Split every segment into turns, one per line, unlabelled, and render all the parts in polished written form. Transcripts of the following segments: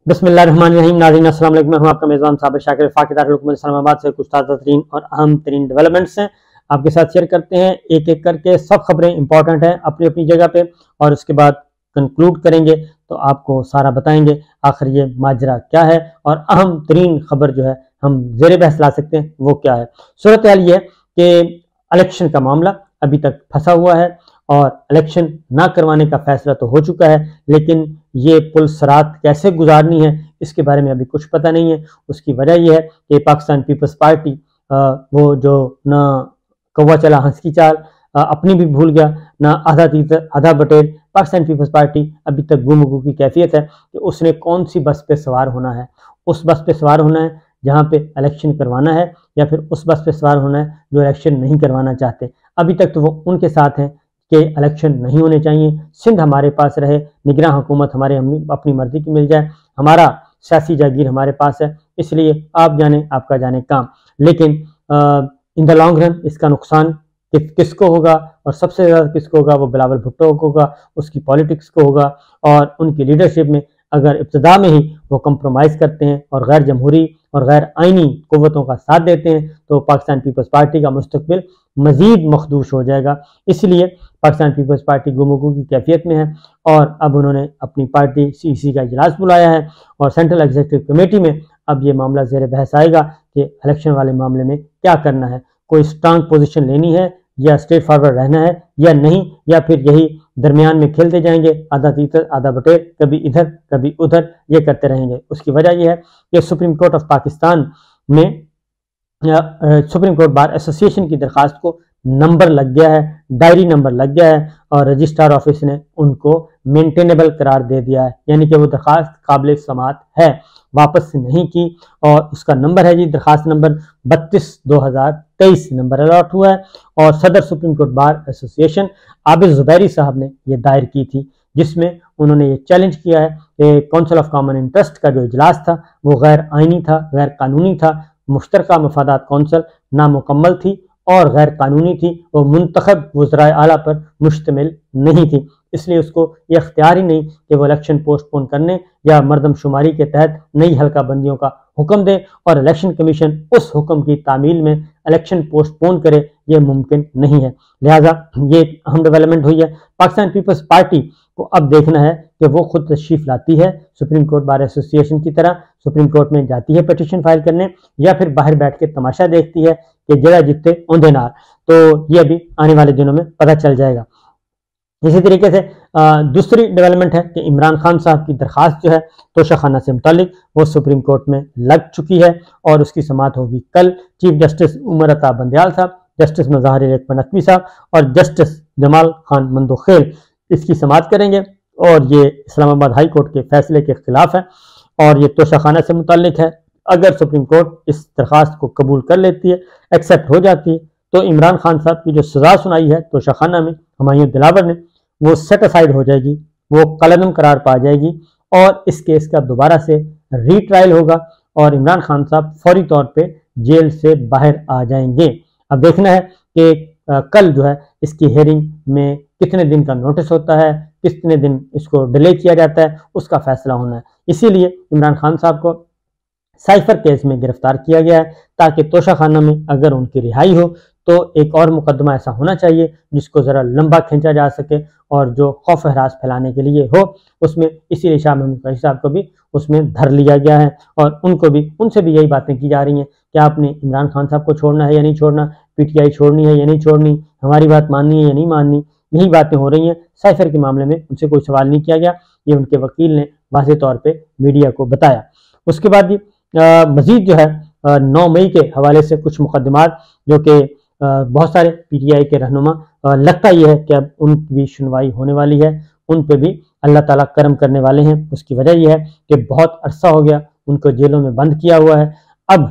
بسم اللہ الرحمن الرحیم. ناظرین السلام علیکم. میں ہوں آپ کا میزبان صابر شاکر وفاقی دارالحکومت اسلام آباد سے. کچھ تازہ ترین اور اہم ترین ڈیولپمنٹس ہیں آپ کے ساتھ شیئر کرتے ہیں ایک ایک کر کے. سب خبریں امپورٹنٹ ہیں اپنی اپنی جگہ پہ, اور اس کے بعد کنکلوڈ کریں گے تو آپ کو سارا بتائیں گے آخر یہ ماجرا کیا ہے اور اہم ترین خبر جو ہے ہم زیر بحث لا سکتے ہیں وہ کیا ہے. صورتحال یہ ہے کہ الیکشن کا معاملہ ابھی تک پھنسا ہوا ہے اور الیکشن نہ کروانے کا فیصلہ تو ہو چکا ہے, لیکن یہ پل صراط کیسے گزارنی ہے اس کے بارے میں ابھی کچھ پتہ نہیں ہے. اس کی وجہ یہ ہے کہ پاکستان پیپلز پارٹی وہ جو نہ کوا چلا ہنس کی چال اپنی بھی بھول گیا, نہ آدھا تیتر آدھا بٹیر. پاکستان پیپلز پارٹی ابھی تک گم گو کی کیفیت ہے کہ اس نے کون سی بس پہ سوار ہونا ہے. اس بس پہ سوار ہونا ہے جہاں پہ الیکشن کروانا ہے, یا پھر اس بس پہ سوار ہونا ہے جو الیکشن نہیں کروانا چاہتے. ابھی تک تو وہ ان کے ساتھ ہیں کہ الیکشن نہیں ہونے چاہیے, سندھ ہمارے پاس رہے, نگراں حکومت ہمارے اپنی مرضی کی مل جائے, ہمارا سیاسی جاگیر ہمارے پاس ہے, اس لیے آپ جانیں آپ کا جانے کام. لیکن ان دا لانگ رن اس کا نقصان کس کو ہوگا اور سب سے زیادہ کس کو ہوگا, وہ بلاول بھٹو کو ہوگا, اس کی پالیٹکس کو ہوگا. اور ان کی لیڈرشپ میں اگر ابتدا میں ہی وہ کمپرومائز کرتے ہیں اور غیر جمہوری اور غیر آئینی قوتوں کا ساتھ دیتے ہیں تو پاکستان پیپلز پارٹی کا مستقبل مزید مخدوش ہو جائے گا. اس لیے پاکستان پیپلز پارٹی گمگو کی کیفیت میں ہے, اور اب انہوں نے اپنی پارٹی سی کا اجلاس بلایا ہے, اور سینٹرل ایگزیکٹو کمیٹی میں اب یہ معاملہ زیر بحث آئے گا کہ الیکشن والے معاملے میں کیا کرنا ہے. کوئی اسٹرانگ پوزیشن لینی ہے یا اسٹریٹ فارورڈ رہنا ہے یا نہیں, یا پھر یہی درمیان میں کھیلتے جائیں گے, آدھا تیتر آدھا بٹیر, کبھی ادھر کبھی ادھر, یہ کرتے رہیں گے. اس کی وجہ یہ ہے کہ سپریم کورٹ آف پاکستان میں سپریم کورٹ بار ایسوسی ایشن کی درخواست کو نمبر لگ گیا ہے, ڈائری نمبر لگ گیا ہے, اور رجسٹرار آفس نے ان کو مینٹینیبل قرار دے دیا ہے, یعنی کہ وہ درخواست قابل سماعت ہے, واپس نہیں کی. اور اس کا نمبر ہے جی درخواست نمبر 32/2023 نمبر الاٹ ہوا ہے, اور صدر سپریم کورٹ بار ایسوسی ایشن عابد زبیری صاحب نے یہ دائر کی تھی, جس میں انہوں نے یہ چیلنج کیا ہے کہ کونسل آف کامن انٹرسٹ کا جو اجلاس تھا وہ غیر آئینی تھا, غیر قانونی تھا. مشترکہ مفادات کونسل نامکمل تھی اور غیر قانونی تھی, وہ منتخب وزرائے اعلیٰ پر مشتمل نہیں تھی. اس لیے اس کو یہ اختیار ہی نہیں کہ وہ الیکشن پوسٹ پون کرنے یا مردم شماری کے تحت نئی حلقہ بندیوں کا حکم دے, اور الیکشن کمیشن اس حکم کی تعمیل میں الیکشن پوسٹ پون کرے, یہ ممکن نہیں ہے. لہٰذا یہ اہم ڈیولپمنٹ ہوئی ہے. پاکستان پیپلز پارٹی کو اب دیکھنا ہے کہ وہ خود تشریف لاتی ہے سپریم کورٹ بار ایسوسی ایشن کی طرح, سپریم کورٹ میں جاتی ہے پیٹیشن فائل کرنے, یا پھر باہر بیٹھ کے تماشا دیکھتی ہے کہ جڑا جتے اوندے نار. تو یہ ابھی آنے والے دنوں میں پتہ چل جائے گا. اسی طریقے سے دوسری ڈیولپمنٹ ہے کہ عمران خان صاحب کی درخواست جو ہے توشہ خانہ سے متعلق وہ سپریم کورٹ میں لگ چکی ہے, اور اس کی سماعت ہوگی کل. چیف جسٹس عمر عطا بندیال صاحب, جسٹس مظاہر الیکٹ نقوی صاحب اور جسٹس جمال خان مندوخیل اس کی سماعت کریں گے, اور یہ اسلام آباد ہائی کورٹ کے فیصلے کے خلاف ہے, اور یہ توشہ خانہ سے متعلق ہے. اگر سپریم کورٹ اس درخواست کو قبول کر لیتی ہے, ایکسیپٹ ہو جاتی ہے, تو عمران خان صاحب کی جو سزا سنائی ہے توشہ خانہ میں ہمایوں دلاور نے, وہ سیٹ اسائیڈ ہو جائے گی, وہ کالعدم قرار پا جائے گی, اور اس کیس کا دوبارہ سے ری ٹرائل ہوگا, اور عمران خان صاحب فوری طور پہ جیل سے باہر آ جائیں گے. اب دیکھنا ہے کہ کل جو ہے اس کی ہیئرنگ میں کتنے دن کا نوٹس ہوتا ہے, کتنے دن اس کو ڈیلے کیا جاتا ہے, اس کا فیصلہ ہونا ہے. اسی لیے عمران خان صاحب کو سائفر کیس میں گرفتار کیا گیا ہے, تاکہ توشہ خانہ میں اگر ان کی رہائی ہو تو ایک اور مقدمہ ایسا ہونا چاہیے جس کو ذرا لمبا کھینچا جا سکے, اور جو خوف و ہراس پھیلانے کے لیے ہو اس میں. اسی لیے شاہ محمود قریشی صاحب کو بھی اس میں دھر لیا گیا ہے, اور ان سے بھی یہی باتیں کی جا رہی ہیں کہ آپ نے عمران خان صاحب کو چھوڑنا ہے یا نہیں چھوڑنا, پی ٹی آئی چھوڑنی ہے یا نہیں چھوڑنی, ہماری بات ماننی ہے یا نہیں ماننی, یہی باتیں ہو رہی ہیں. سائفر کے معاملے میں ان سے کوئی سوال نہیں کیا گیا, یہ ان کے وکیل نے واضح طور پہ میڈیا کو بتایا. اس کے بعد مزید جو ہے 9 مئی کے حوالے سے کچھ مقدمات جو کہ بہت سارے پی ٹی آئی کے رہنما لگتا یہ ہے کہ اب ان کی بھی سنوائی ہونے والی ہے, ان پہ بھی اللہ تعالیٰ کرم کرنے والے ہیں. اس کی وجہ یہ ہے کہ بہت عرصہ ہو گیا ان کو جیلوں میں بند کیا ہوا ہے. اب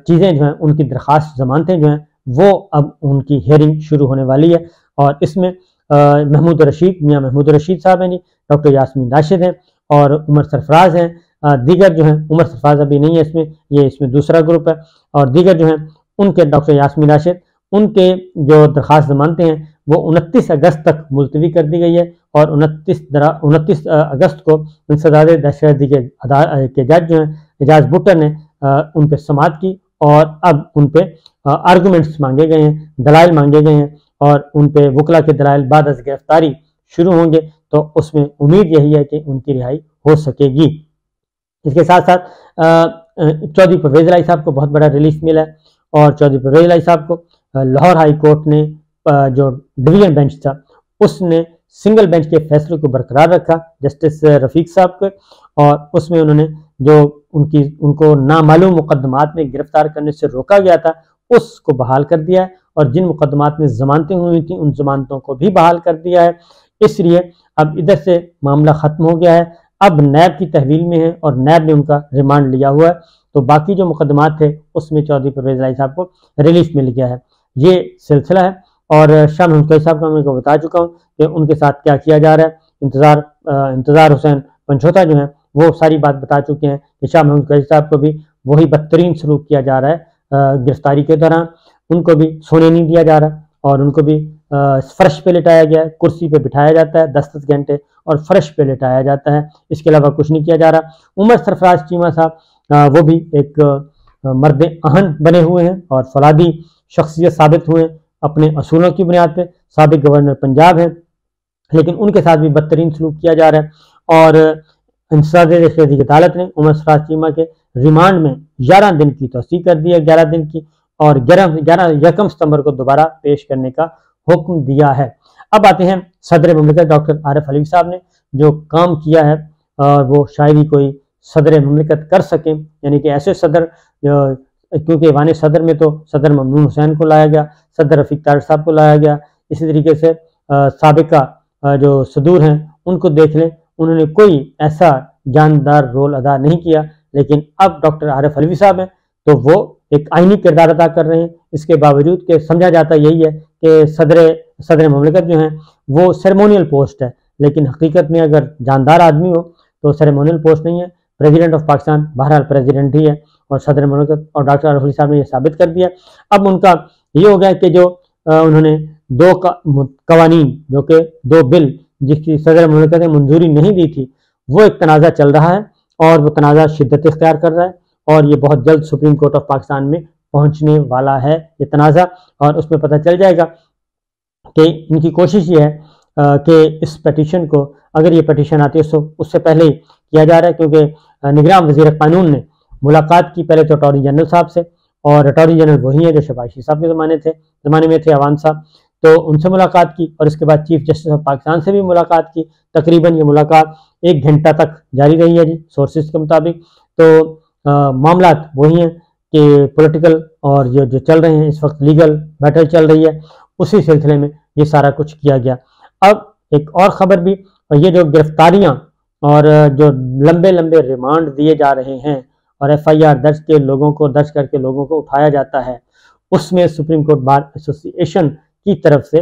چیزیں جو ہیں ان کی درخواست ضمانتیں جو ہیں وہ اب ان کی ہیئرنگ شروع ہونے والی ہے, اور اس میں میاں محمود رشید صاحب ہیں جی, ڈاکٹر یاسمین راشد ہیں, اور عمر سرفراز ہیں. دیگر جو ہیں, عمر سرفراز ابھی نہیں ہے اس میں, یہ اس میں دوسرا گروپ ہے, اور دیگر جو ہیں ان کے ڈاکٹر یاسمین راشد, ان کے جو درخواست ضمانتیں ہیں وہ 29 اگست تک ملتوی کر دی گئی ہے، اور 29 اگست کو انسداد دہشت گردی کے جج جو ہیں اعجاز بٹر نے ان پہ سماعت کی، اور اب ان پہ آرگومنٹس مانگے گئے ہیں، دلائل مانگے گئے ہیں، اور ان پہ وکلا کے دلائل بعد از گرفتاری شروع ہوں گے، تو اس میں امید یہی ہے کہ ان کی رہائی ہو سکے گی۔ اس کے ساتھ ساتھ چودھری پرویز الہی صاحب کو بہت بڑا ریلیف ملا ہے، اور چودھری پرویز الہی صاحب کو لاہور ہائی کورٹ نے جو ڈویژن بینچ تھا اس نے سنگل بینچ کے فیصلے کو برقرار رکھا جسٹس رفیق صاحب کو، اور اس میں انہوں نے جو ان کو نامعلوم مقدمات میں گرفتار کرنے سے روکا گیا تھا اس کو بحال کر دیا ہے، اور جن مقدمات میں ضمانتیں ہوئی تھیں ان ضمانتوں کو بھی بحال کر دیا ہے۔ اس لیے اب ادھر سے معاملہ ختم ہو گیا ہے، اب نیب کی تحویل میں ہے اور نیب نے ان کا ریمانڈ لیا ہوا ہے، تو باقی جو مقدمات تھے اس میں چودھری پرویز الہی صاحب کو ریلیف مل گیا ہے۔ یہ سلسلہ ہے، اور شاہ محمود قریشی صاحب کو میں کو بتا چکا ہوں کہ ان کے ساتھ کیا کیا جا رہا ہے۔ انتظار حسین پنچھوتا جو ہیں وہ ساری بات بتا چکے ہیں کہ شاہ محمود قریشی صاحب کو بھی وہی بدترین سلوک کیا جا رہا ہے گرفتاری کے دوران، ان کو بھی سونے نہیں دیا جا رہا، اور ان کو بھی فرش پہ لٹایا گیا ہے، کرسی پہ بٹھایا جاتا ہے 10 گھنٹے اور فرش پہ لٹایا جاتا ہے، اس کے علاوہ کچھ نہیں کیا جا رہا۔ عمر سرفراز چیمہ صاحب وہ بھی ایک مرد اہن بنے ہوئے ہیں اور فولادی شخصیت ثابت ہوئے ہیں اپنے اصولوں کی بنیاد پہ، سابق گورنر پنجاب ہیں، لیکن ان کے ساتھ بھی بدترین سلوک کیا جا رہا ہے، اور انسداد دہشت گردی کی عدالت نے عمر سرفراز چیمہ کے ریمانڈ میں 11 دن کی توسیع کر دی ہے، 11 دن کی، اور 1 ستمبر کو دوبارہ پیش کرنے کا حکم دیا ہے۔ اب آتے ہیں صدر مملکت ڈاکٹر عارف علوی صاحب نے جو کام کیا ہے، وہ شاید ہی کوئی صدر مملکت کر سکیں، یعنی کہ ایسے صدر، کیونکہ ایوان صدر میں تو صدر ممنون حسین کو لایا گیا، صدر رفیق طارق صاحب کو لایا گیا، اسی طریقے سے سابقہ جو صدور ہیں ان کو دیکھ لیں، انہوں نے کوئی ایسا جاندار رول ادا نہیں کیا، لیکن اب ڈاکٹر عارف علوی صاحب ہیں تو وہ ایک آئینی کردار ادا کر رہے ہیں، اس کے باوجود کہ سمجھا جاتا یہی ہے کہ صدر مملکت جو ہیں وہ سیریمونیل پوسٹ ہے، لیکن حقیقت میں اگر جاندار آدمی ہو تو سیریمونیل پوسٹ نہیں ہے، پریزیڈنٹ آف پاکستان بہرحال پریزیڈنٹ ہی ہے، اور صدر مملکت اور ڈاکٹر عارف علوی صاحب نے یہ ثابت کر دیا۔ اب ان کا یہ ہو گیا کہ جو انہوں نے 2 قوانین جو کہ 2 بل جس کی صدر مملکت نے منظوری نہیں دی تھی، وہ ایک تنازع چل رہا ہے، اور وہ تنازع شدت اختیار کر رہا ہے، اور یہ بہت جلد سپریم کورٹ آف پاکستان میں پہنچنے والا ہے یہ تنازع، اور اس میں پتہ چل جائے گا کہ ان کی کوشش یہ ہے کہ اس پیٹیشن کو، اگر یہ پیٹیشن آتی ہے اس سے پہلے ہی کیا جا رہا ہے، کیونکہ نگراں وزیر قانون نے ملاقات کی پہلے تو اٹارنی جنرل صاحب سے، اور اٹارنی جنرل وہی ہیں جو شباشی صاحب کے زمانے میں تھے عوان صاحب، تو ان سے ملاقات کی، اور اس کے بعد چیف جسٹس آف پاکستان سے بھی ملاقات کی، تقریباً یہ ملاقات 1 گھنٹہ تک جاری رہی ہے جی سورسز کے مطابق۔ تو معاملات وہی ہیں کہ پولیٹیکل اور جو چل رہے ہیں اس وقت لیگل بیٹل چل رہی ہے، اسی سلسلے میں یہ سارا کچھ کیا گیا۔ اب ایک اور خبر بھی، یہ جو گرفتاریاں اور جو لمبے لمبے ریمانڈ دیے جا رہے ہیں اور FIR درج کر کے لوگوں کو اٹھایا جاتا ہے، اس میں سپریم کورٹ بار ایسوسی ایشن کی طرف سے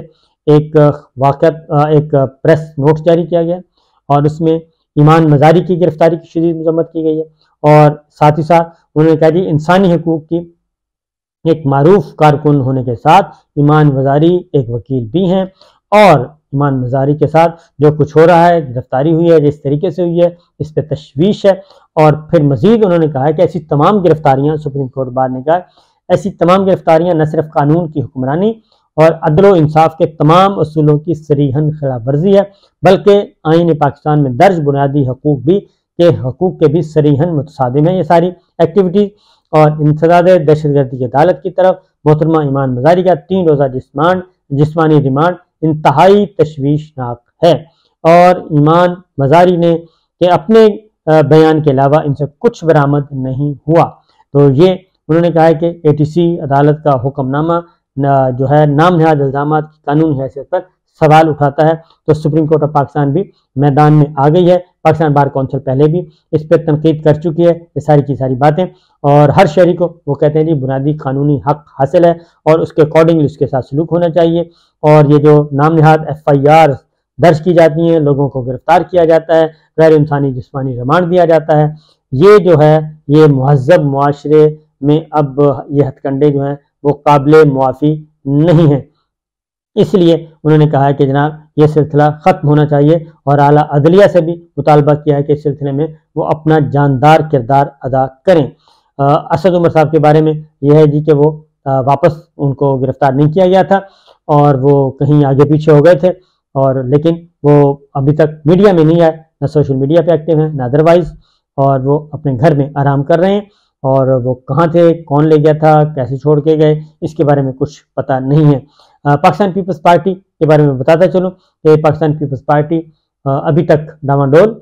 ایک پریس نوٹ جاری کیا گیا، اور اس میں ایمان مزاری کی گرفتاری کی شدید مذمت کی گئی ہے، اور ساتھ ہی ساتھ انہوں نے کہا جی انسانی حقوق کی ایک معروف کارکن ہونے کے ساتھ ایمان مزاری ایک وکیل بھی ہیں، اور ایمان مزاری کے ساتھ جو کچھ ہو رہا ہے، گرفتاری ہوئی ہے جس طریقے سے ہوئی ہے، اس پہ تشویش ہے۔ اور پھر مزید انہوں نے کہا کہ ایسی تمام گرفتاریاں، سپریم کورٹ بار نے کہا ایسی تمام گرفتاریاں نہ صرف قانون کی حکمرانی اور عدل و انصاف کے تمام اصولوں کی صریحاً خلاف ورزی ہے، بلکہ آئین پاکستان میں درج بنیادی حقوق کے بھی صریحاً متصادم ہیں یہ ساری ایکٹیویٹیز۔ اور انسداد دہشت گردی کی عدالت کی طرف محترمہ ایمان مزاری کا 3 روزہ جسمانی ریمانڈ انتہائی تشویشناک ہے، اور ایمان مزاری نے کہ اپنے بیان کے علاوہ ان سے کچھ برآمد نہیں ہوا، تو یہ انہوں نے کہا ہے کہ ATC عدالت کا حکم نامہ جو ہے نام نہاد الزامات کی قانونی حیثیت پر سوال اٹھاتا ہے، تو سپریم کورٹ آف پاکستان بھی میدان میں آ گئی ہے۔ پاکستان بار کونسل پہلے بھی اس پہ تنقید کر چکی ہے، یہ ساری کی ساری باتیں، اور ہر شہری کو وہ کہتے ہیں جی بنیادی قانونی حق حاصل ہے اور اس کے اکارڈنگلی اس کے ساتھ سلوک ہونا چاہیے، اور یہ جو نام نہاد FIR درج کی جاتی ہیں، لوگوں کو گرفتار کیا جاتا ہے، غیر انسانی جسمانی ریمانڈ دیا جاتا ہے، یہ جو ہے یہ مہذب معاشرے میں اب یہ ہتھ کنڈے جو ہیں وہ قابل معافی نہیں ہیں۔ اس لیے انہوں نے کہا ہے کہ جناب یہ سلسلہ ختم ہونا چاہیے، اور اعلیٰ عدلیہ سے بھی مطالبہ کیا ہے کہ اس سلسلے میں وہ اپنا جاندار کردار ادا کریں۔ اسد عمر صاحب کے بارے میں یہ ہے جی کہ وہ واپس ان کو گرفتار نہیں کیا گیا تھا، اور وہ کہیں آگے پیچھے ہو گئے تھے، اور لیکن وہ ابھی تک میڈیا میں نہیں آئے، نہ سوشل میڈیا پہ ایکٹیو ہیں نہ ادروائز، اور وہ اپنے گھر میں آرام کر رہے ہیں، اور وہ کہاں تھے، کون لے گیا تھا، کیسے چھوڑ کے گئے، اس کے بارے میں کچھ پتہ نہیں ہے۔ پاکستان پیپلز پارٹی کے بارے میں بتاتا چلوں کہ پاکستان پیپلز پارٹی ابھی تک ڈاواڈول،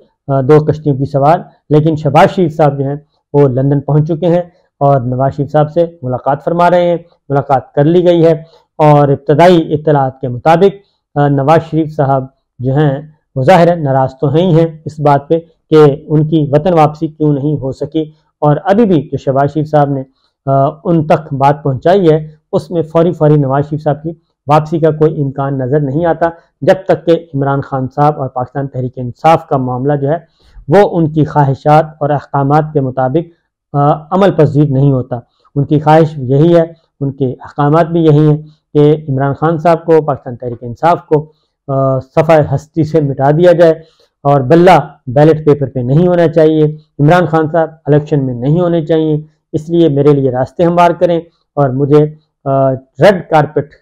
2 کشتیوں کی سوار، لیکن شہباز شریف صاحب جو ہیں وہ لندن پہنچ چکے ہیں اور نواز شریف صاحب سے ملاقات فرما رہے ہیں، ملاقات کر لی گئی ہے، اور ابتدائی اطلاعات کے مطابق نواز شریف صاحب جو ہیں وہ ظاہر ہے ناراض تو ہیں ہی ہیں اس بات پہ کہ ان کی وطن واپسی کیوں نہیں ہو سکی، اور ابھی بھی جو شہباز شریف صاحب نے ان تک بات پہنچائی ہے اس میں فوری نواز شریف صاحب کی واپسی کا کوئی امکان نظر نہیں آتا، جب تک کہ عمران خان صاحب اور پاکستان تحریک انصاف کا معاملہ جو ہے وہ ان کی خواہشات اور احکامات کے مطابق عمل پذیر نہیں ہوتا۔ ان کی خواہش یہی ہے، ان کے احکامات بھی یہی ہیں کہ عمران خان صاحب کو، پاکستان تحریک انصاف کو صفحہ ہستی سے مٹا دیا جائے، اور بلہ بیلٹ پیپر پہ نہیں ہونا چاہیے، عمران خان صاحب الیکشن میں نہیں ہونے چاہیے، اس لیے میرے لیے راستے ہموار کریں اور مجھے ریڈ کارپٹ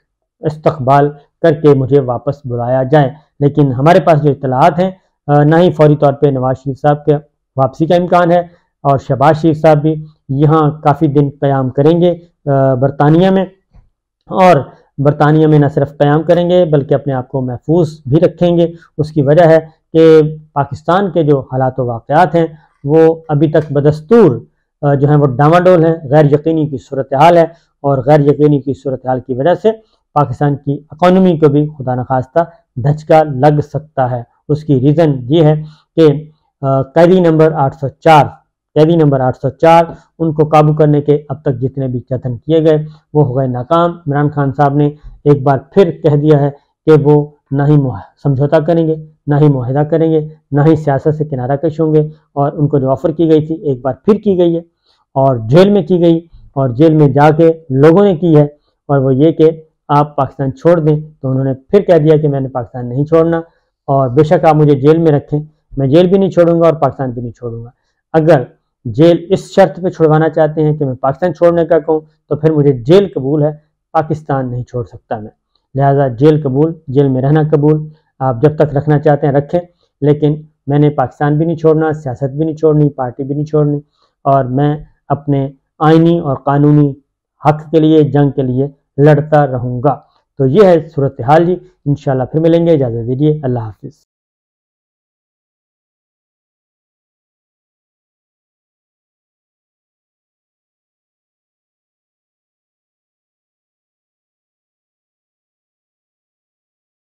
استقبال کر کے مجھے واپس بلایا جائے۔ لیکن ہمارے پاس جو اطلاعات ہیں نہ ہی فوری طور پہ نواز شریف صاحب کے واپسی کا امکان ہے، اور شہباز شریف صاحب بھی یہاں کافی دن قیام کریں گے برطانیہ میں، اور برطانیہ میں نہ صرف قیام کریں گے بلکہ اپنے آپ کو محفوظ بھی رکھیں گے۔ اس کی وجہ ہے کہ پاکستان کے جو حالات و واقعات ہیں وہ ابھی تک بدستور جو ہیں وہ ڈاواڈول ہیں، غیر یقینی کی صورتحال ہے، اور غیر یقینی کی صورتحال کی وجہ سے پاکستان کی اکانومی کو بھی خدا نخواستہ دھچکا لگ سکتا ہے۔ اس کی ریزن یہ ہے کہ قیدی نمبر 804 ان کو قابو کرنے کے اب تک جتنے بھی جتن کیے گئے وہ ہو گئے ناکام۔ عمران خان صاحب نے ایک بار پھر کہہ دیا ہے کہ وہ نہ ہی سمجھوتا کریں گے، نہ ہی معاہدہ کریں گے، نہ ہی سیاست سے کنارہ کش ہوں گے، اور ان کو جو آفر کی گئی تھی ایک بار پھر کی گئی ہے، اور جیل میں کی گئی، اور جیل میں جا کے لوگوں نے کی ہے، اور وہ یہ کہ آپ پاکستان چھوڑ دیں، تو انہوں نے پھر کہہ دیا کہ میں نے پاکستان نہیں چھوڑنا، اور بے شک آپ مجھے جیل میں رکھیں، میں جیل بھی نہیں چھوڑوں گا اور پاکستان بھی نہیں چھوڑوں گا۔ اگر جیل اس شرط پہ چھڑوانا چاہتے ہیں کہ میں پاکستان چھوڑنے کا کہوں تو پھر مجھے جیل قبول ہے، پاکستان نہیں چھوڑ سکتا میں، لہٰذا جیل قبول، جیل میں رہنا قبول، آپ جب تک رکھنا چاہتے ہیں رکھیں، لیکن میں نے پاکستان بھی نہیں چھوڑنا، سیاست بھی نہیں چھوڑنی، پارٹی بھی نہیں چھوڑنی، اور میں اپنے آئینی اور قانونی حق کے لیے، جنگ کے لیے لڑتا رہوں گا۔ تو یہ ہے صورتحال جی، انشاءاللہ پھر ملیں گے، اجازت دیجیے، اللہ حافظ۔